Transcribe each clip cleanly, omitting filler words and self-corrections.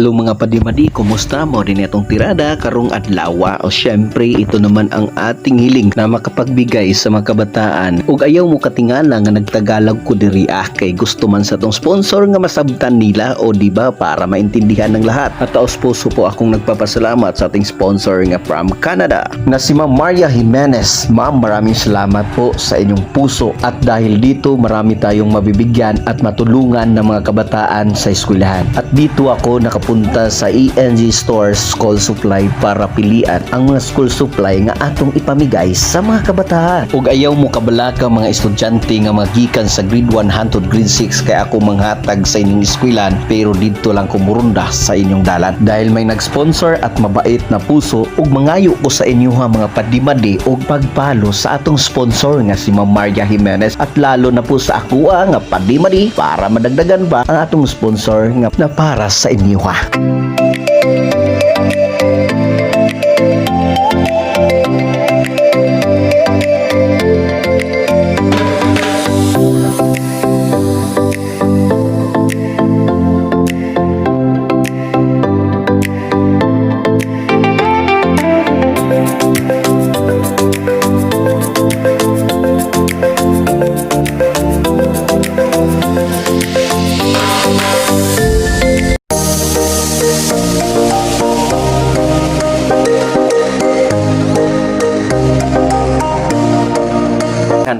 Hello mga padimadi, kumusta mo din itong tirada karong adlaw? O syempre ito naman ang ating hiling na makapagbigay sa mga kabataan ug ayaw mo katingala nga nagtagalog ko diri kay gusto man sa tong sponsor nga masabtan nila o di ba para maintindihan ng lahat. At taos puso po akong nagpapasalamat sa ating sponsor nga from Canada na si Ma'am Maria Jimenez. Ma'am, maraming salamat po sa inyong puso at dahil dito marami tayong mabibigyan at matulungan ng mga kabataan sa eskwelahan. At dito ako nakapunta sa ENG Stores School Supply para pilian ang mga school supply nga atong ipamigay sa mga kabataan. Ug ayaw mo kabalaka mga estudyante nga magikan sa grade 1 hangtod grade 6 kay ako manghatag sa inyong eskwelahan pero dito lang ko murunda sa inyong dalan. Dahil may nag-sponsor at mabait na puso ug mangayo ko sa inyo ha mga padimadi ug pagpalo sa atong sponsor nga si Ma'am Maria Jimenez at lalo na po sa ako nga padimadi para madagdagan ba ang atong sponsor nga na para sa inyo ha.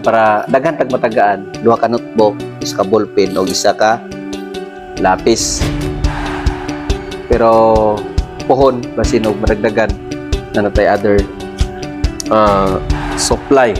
Para daghan tag matagaan, duha ka notebook, isa ka ballpen o isa ka lapis. Pero pohon basin og madagdagan na natay other supply.